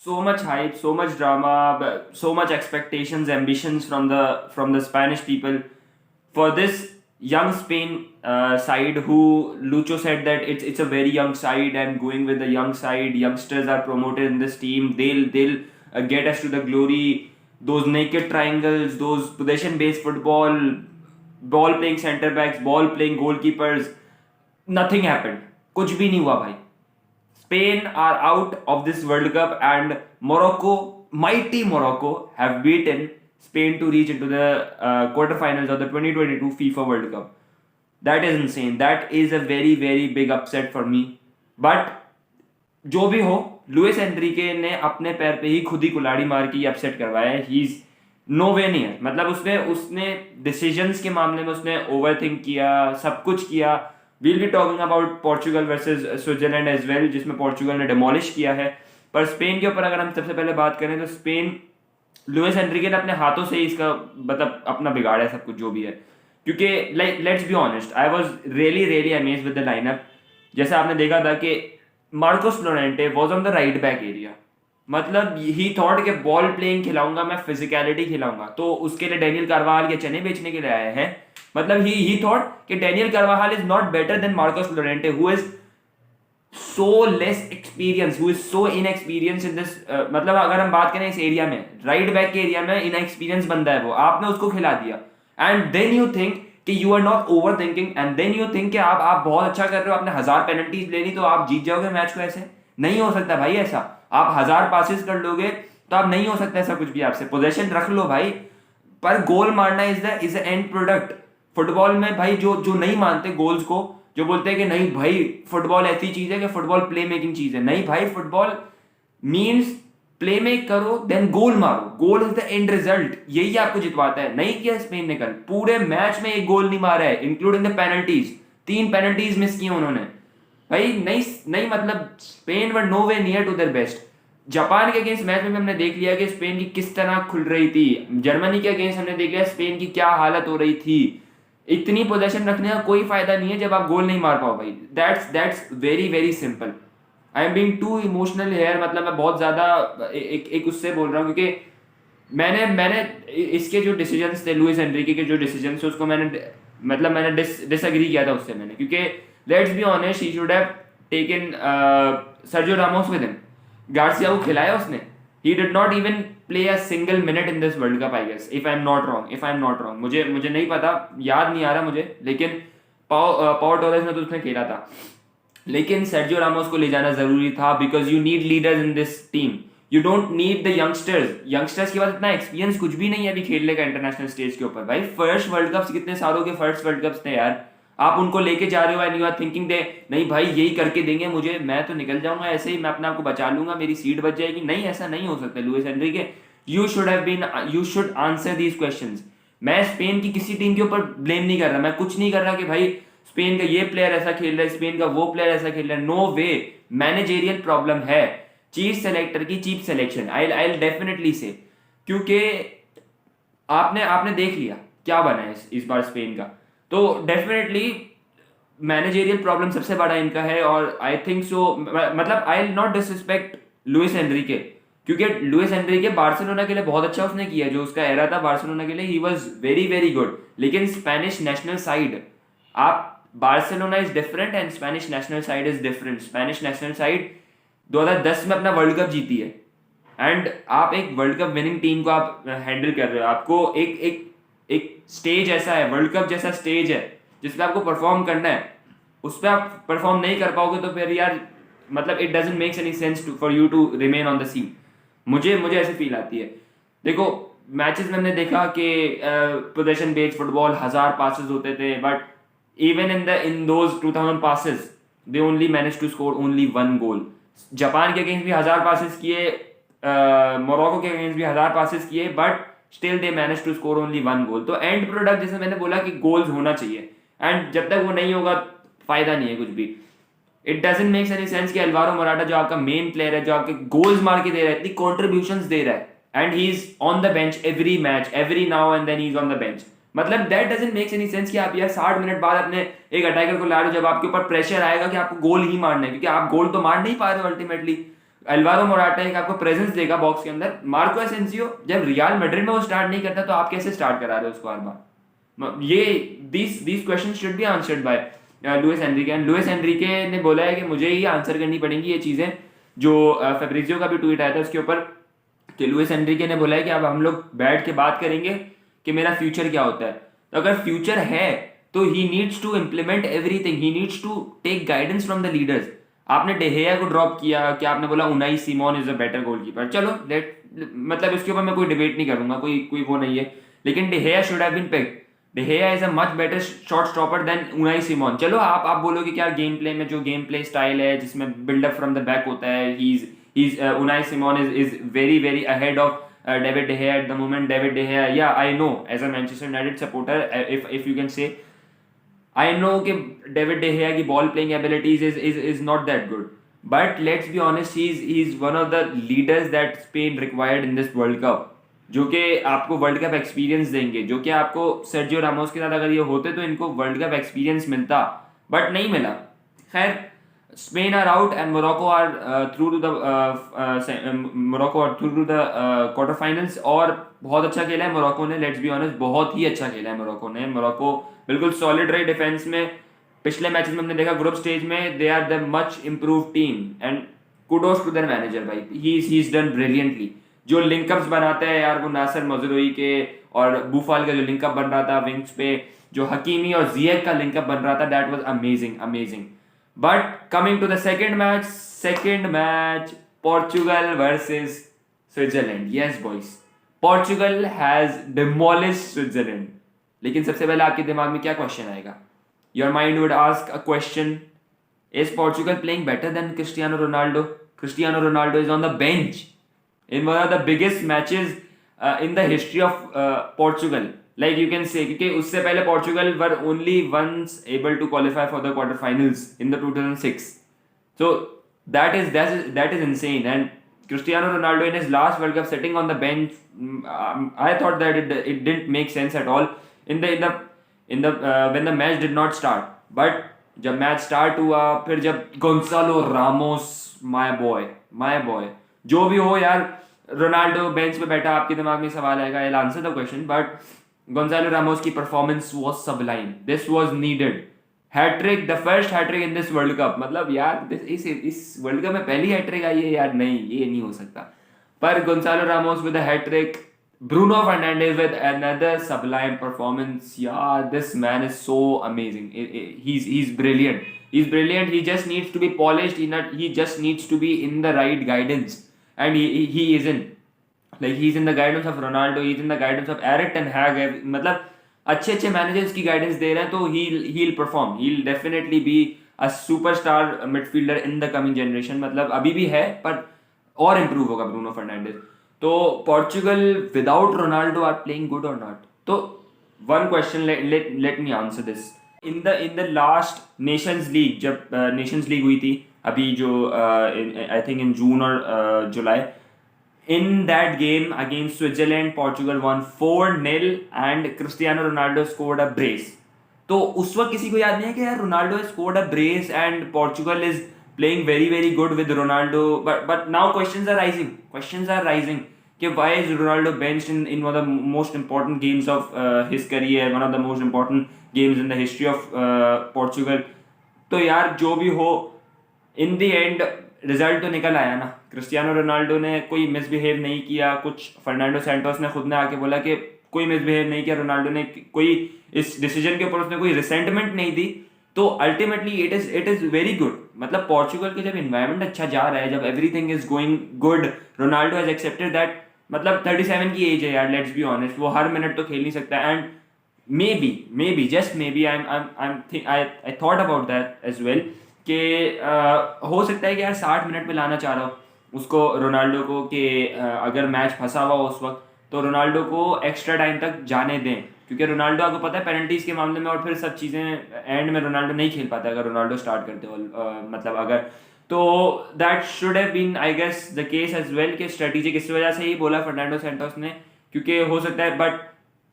so much hype, so much drama, so much expectations, ambitions from the Spanish people for this young Spain side. Who Lucho said that it's a very young side, and going with the young side, youngsters are promoted in this team. They'll get us to the glory. Those naked triangles, those possession based football, ball playing center backs, ball playing goalkeepers. Nothing happened. कुछ भी नहीं हुआ भाई. Spain are out of this World Cup, and Morocco, mighty Morocco, have beaten Spain to reach into the quarterfinals of the 2022 FIFA World Cup. That is insane. That is a very very big upset for me. But जो भी हो, Luis Enrique ने अपने पैर पे ही खुद ही कुल्हाड़ी मार के अपसेट करवाया है. He is no way near. मतलब उसने डिसीजंस के मामले में उसने ओवर थिंक किया, सब कुछ किया. We'll be talking about Portugal versus Switzerland as well, जिसमें पोर्चुगल ने डिमोलिश किया है. पर स्पेन के ऊपर अगर हम सबसे पहले बात करें तो स्पेन, लुइस एनरिके ने अपने हाथों से ही इसका मतलब अपना बिगाड़ा है सब कुछ जो भी है. क्योंकि like let's be honest, I was really really amazed with the lineup. जैसे आपने देखा था कि Marcos Llorente was on the right back area. मतलब ही थॉट के बॉल प्लेइंग खिलाऊंगा मैं, फिजिकलिटी खिलाऊंगा, तो उसके लिए डेनियल कार्वाहाल के चने बेचने के लिए आए हैं. मतलब ही थॉट कि Daniel Carvajal is not better than Marcos Llorente, who is so less experience, who is so inexperience in this. मतलब अगर हम बात करें इस एरिया में, राइट बैक के एरिया में इनएक्सपीरियंस बंदा है वो, आपने उसको खिला दिया. एंड देन यू थिंक कि you are not overthinking, and then you think कि आप बहुत अच्छा कर रहे हो, आपने 1000 पेनल्टीज लेनी तो आप जीत जाओगे मैच को. ऐसे नहीं हो सकता भाई. ऐसा आप 1000 पासिस कर लोगे तो आप नहीं हो सकता ऐसा कुछ भी आपसे. पोजेशन रख लो भाई, पर गोल मारना is the end product. Football में भाई जो नहीं मानते गोल्स को, जो बोलते हैं कि नहीं भाई फुटबॉल ऐसी चीज है कि फुटबॉल प्ले मेकिंग चीज है. नहीं भाई, फुटबॉल मीन्स प्ले मेक करो देन गोल मारो. Goal is the end result. यही आपको जितवाता है. नहीं किया स्पेन ने कल, पूरे मैच में एक गोल नहीं मारा है, including the penalties. 3 penalties miss की उन्होंने भाई. नहीं मतलब Spain were no way near to their best. Japan के अगेंस्ट मैच में हमने देख लिया कि स्पेन की किस तरह खुल रही थी. जर्मनी के अगेंस्ट हमने देख लिया स्पेन की क्या हालत हो रही थी. इतनी पोजीशन रखने का कोई फायदा नहीं है जब आप गोल नहीं मार पाओ भाई. That's very very simple. I am being too emotional here. मतलब मैं बहुत ज्यादा एक उससे बोल रहा हूँ क्योंकि मैंने इसके जो डिसीजंस थे, लुइस एनरिके के जो डिसीजंस थे, उसको मैंने डिसएग्री किया था उससे मैंने. क्योंकि let's be honest, he should have taken Sergio Ramos with him. Garcia को खिलाया उसने. He did not even play a single minute in this world Cup, I guess, if I am not wrong. मुझे नहीं पता, याद नहीं आ रहा मुझे, लेकिन पाओ टोरेस ने तो उसने खेला था. लेकिन सर्जियो रामोस को ले जाना जरूरी था, because you need leaders in this team. You don't need the youngsters के पास इतना एक्सपीरियंस कुछ भी नहीं है अभी खेलने का इंटरनेशनल स्टेज के ऊपर. भाई फर्स्ट वर्ल्ड कप्स, कितने सालों के फर्स्ट वर्ल्ड कप्स थे यार. आप उनको लेके जा रहे हो and you are thinking they नहीं भाई यही करके देंगे मुझे, मैं तो निकल जाऊंगा ऐसे ही, मैं अपने आप को बचा लूंगा, मेरी सीट बच जाएगी. नहीं, ऐसा नहीं हो सकता. Luis Enrique, you should answer these questions. मैं स्पेन की किसी टीम के ऊपर ब्लेम नहीं कर रहा. मैं कुछ नहीं कर रहा कि भाई स्पेन का ये प्लेयर ऐसा खेल रहा है, स्पेन का वो प्लेयर ऐसा खेल रहा है. नो वे. मैनेजेरियल प्रॉब्लम है, चीफ सेलेक्टर की चीप सिलेक्शन. आई डेफिनेटली से, क्योंकि आपने देख लिया क्या बना है इस बार स्पेन का. तो डेफिनेटली मैनेजेरियल प्रॉब्लम सबसे बड़ा इनका है. और आई थिंक सो, मतलब I will not disrespect Luis Enrique, क्योंकि लुइस एनरिके बार्सिलोना के लिए बहुत अच्छा उसने किया. जो उसका एरा था बार्सिलोना के लिए, he was very very good. लेकिन स्पेनिश नेशनल साइड, आप Barcelona is different and Spanish national side is different. Spanish national side 2010 में अपना वर्ल्ड कप जीती है, एंड आप एक वर्ल्ड कप विनिंग टीम को आप हैंडल कर रहे हो. आपको एक स्टेज ऐसा है, वर्ल्ड कप जैसा स्टेज है जिसपे आपको परफॉर्म करना है. उस पर आप परफॉर्म नहीं कर पाओगे तो फिर यार मतलब it doesn't makes any sense for you to remain on the scene. मुझे ऐसे फील आती है. देखो मैचेस में हमने देखा कि पोजीशन बेस्ड फुटबॉल, 1000 पासेस होते थे, but even in those 2000 passes they only manage to score only 1 goal. Japan के अगेंस्ट भी 1000 पासेस किए, मोरक्को के अगेंस्ट भी 1000 पासेस किए, but still they manage to score only 1 goal. तो एंड प्रोडक्ट, जैसे मैंने बोला कि गोल्स होना चाहिए, एंड जब तक वो नहीं होगा फायदा नहीं है कुछ भी. It doesn't makes any sense कि अल्वारो मोराटा जो आपका मेन प्लेयर है, जो आपके गोल्स मार के दे रहा है, इतनी कॉन्ट्रीब्यूशंस दे रहा है, and he is on the bench every match, every now and then he is on the bench. मतलब that doesn't makes any sense कि आप यार 60 मिनट बाद अपने एक अटैकर को ला रहे हो जब आपके ऊपर प्रेशर आएगा कि आपको गोल ही मारना है, क्योंकि आप गोल तो मार नहीं पा रहे हो अल्टीमेटली. अल्वारो मोराटा एक आपको प्रेजेंस देगा बॉक्स के अंदर। मार्को एसेंसियो जब रियल मैड्रिड में वो स्टार्ट नहीं करता तो आप कैसे स्टार्ट करा रहे हो उसको हर बार? ये these question should be answered bye Luis Enrique, and Luis Enrique ने बोला है कि मुझे ही आंसर करनी पड़ेंगी ये चीजें, जो फेब्रिजियो का भी ट्वीट आया था उसके ऊपर, कि लुइस एनरिके ने बोला है कि अब हम लोग बैठ के बात करेंगे कि मेरा फ्यूचर क्या होता है। तो अगर फ्यूचर है तो he needs to implement everything, he needs to take guidance from the leaders. आपने डेहेया को ड्रॉप किया, क्या आपने बोला Unai Simon is a better goalkeeper, चलो लेट, मतलब इसके ऊपर मैं कोई डिबेट नहीं करूंगा, कोई वो नहीं है, लेकिन De Gea should have been picked. De Gea is a much better shot stopper than Unai Simon. चलो आप बोलोगे क्या गेम प्ले में जो गेम प्ले स्टाइल है जिसमें बिल्डअप फ्रॉम द बैक होता है, Unai Simon is very ahead of David De Gea at the moment. David De Gea, yeah, I know as a Manchester United supporter, if you can say, I know कि David De Gea की ball playing abilities is not that good, but let's be honest, he's one of the leaders that Spain required in this World Cup, जो कि आपको world cup experience देंगे, जो कि आपको Sergio Ramos के साथ अगर ये होते तो इनको वर्ल्ड कप एक्सपीरियंस मिलता, बट नहीं मिला। खैर, Spain are out and Morocco are through to the quarterfinals, और बहुत अच्छा खेला है मोरक्को ने, लेट्स बी ऑनेस्ट, बहुत ही अच्छा खेला है मोरक्को ने। मोरक्को बिल्कुल सॉलिड रही डिफेंस में। पिछले मैचेस में हमने देखा ग्रुप स्टेज में they are the much improve team, and kudos to their manager भाई, ही इज डन ब्रिलियंटली। जो लिंकअप्स बनाते हैं यार, वो नासर मजरूई के और बूफाल का जो लिंकअप बन रहा था विंग्स पे, जो हकीमी और जियेक का लिंकअप बन रहा था, that was amazing. But coming to the second match, Portugal versus Switzerland. Yes, boys. Portugal has demolished Switzerland. लेकिन सबसे पहले आपके दिमाग में क्या क्वेश्चन आएगा? Your mind would ask a question: Is Portugal playing better than Cristiano Ronaldo? Cristiano Ronaldo is on the bench in one of the biggest matches in the history of Portugal. Like you can say, क्योंकि उससे पहले Portugal were only once able to qualify for the quarterfinals in the 2006. So that is insane. And Cristiano Ronaldo in his last World Cup sitting on the bench, I thought that it didn't make sense at all in the when the match did not start. But जब match start हुआ, फिर जब Goncalo Ramos, my boy, जो भी हो यार, Ronaldo bench पे बैठा, आपके दिमाग में सवाल आएगा, I answer the question, but Goncalo Ramos की performance was sublime, this was needed. Hattrick, the first hattrick in this world cup, मतलब यार इस वर्ल्ड कप में पहली हैट्रिक आई है यार, नहीं ये नहीं हो सकता। पर Gonçalo Ramos with a hat trick, Bruno Fernandes with another sublime performance. Yeah, this man is so amazing. He's brilliant. He's brilliant. He just needs to be polished. He just needs to be in the right guidance, and he isn't. Like he's in the guidance of Ronaldo. He's in the guidance of Erik ten Hag. मतलब अच्छे managers की guidance दे रहे हैं, तो he'll perform. He'll definitely be a superstar midfielder in the coming generation. मतलब अभी भी है, पर और improve होगा ब्रूनो फर्नांडिस। तो Portugal without Ronaldo are playing good और नॉट? तो one question, let me answer this. In the last Nations League, जब नेशंस लीग हुई थी अभी, जो आई थिंक इन जून और July, in that game against Switzerland, Portugal won 4-0 and Cristiano Ronaldo scored a brace. तो उस वक्त किसी को याद नहीं है कि यार Ronaldo scored a brace and Portugal is playing very good with Ronaldo, but now questions are rising कि why is Ronaldo benched in one of the most important games of his career, one of the most important games in the history of Portugal। तो यार जो भी हो, in the end result तो निकल आया ना। क्रिस्टियानो रोनाल्डो ने कोई मिसबिहेव नहीं किया, कुछ फर्नांडो सैंटोस ने खुद ने आके बोला कि कोई मिसबिहेव नहीं किया, रोनाल्डो ने कोई इस डिसीजन के ऊपर उसने कोई रिसेंटमेंट नहीं दी। तो ultimately it is very good. मतलब पोर्चुगल के जब इन्वायरमेंट अच्छा जा रहा है, जब everything is going good, Ronaldo has accepted that, मतलब 37 की एज है यार, लेट्स बी ऑनेस्ट, वो हर मिनट तो खेल नहीं सकता। And maybe just maybe I thought about that as well कि हो सकता है कि यार 60 मिनट में लाना चाह रहा हो उसको, रोनाल्डो को, कि अगर मैच फंसा हुआ हो उस वक्त, तो रोनाल्डो को एक्स्ट्रा टाइम तक जाने दें, क्योंकि रोनाल्डो आपको पता है पेनल्टीज के मामले में और फिर सब चीज़ें एंड में रोनाल्डो नहीं खेल पाता अगर रोनाल्डो स्टार्ट करते हो, मतलब अगर, तो that should have been I guess the case as well कि स्ट्रेटेजिक इस वजह से ही बोला फर्नांडो सैंटोस ने, क्योंकि हो सकता है, बट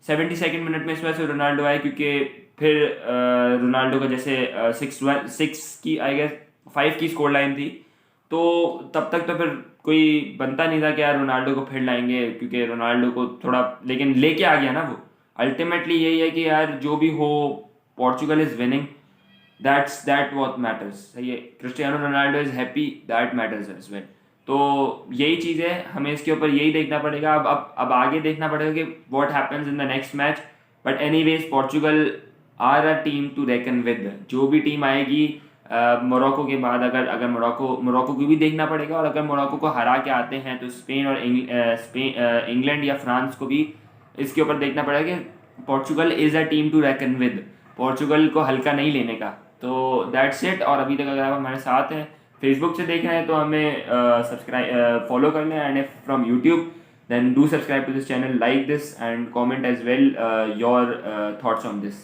72nd मिनट में इस वजह से रोनाल्डो आए क्योंकि फिर रोनाल्डो का जैसे 6 की आई गेस 5 की स्कोर लाइन थी, तो तब तक तो फिर कोई बनता नहीं था कि यार रोनाल्डो को फिर लाएंगे, क्योंकि रोनाल्डो को थोड़ा, लेकिन लेके आ गया ना वो। अल्टीमेटली यही है कि यार जो भी हो, Portugal is winning, that what matters. सही है, Cristiano Ronaldo is happy, that matters as well. तो यही चीज़ है, हमें इसके ऊपर यही देखना पड़ेगा। अब आगे देखना पड़ेगा कि what happens in the next match. But anyways Portugal are a team to reckon with. जो भी टीम आएगी मोरक्को के बाद, अगर मोरक्को को भी देखना पड़ेगा, और अगर मोरक्को को हरा के आते हैं तो स्पेन और इंग्लैंड या फ्रांस को भी इसके ऊपर देखना पड़ेगा कि Portugal is a team to reckon with. Portugal को हल्का नहीं लेने का। तो दैट्स इट। और अभी तक अगर आप हमारे साथ हैं, फेसबुक से देख रहे हैं, तो हमें सब्सक्राइब फॉलो कर लें, and if from YouTube then do subscribe to this channel, like this and comment as well your thoughts on this.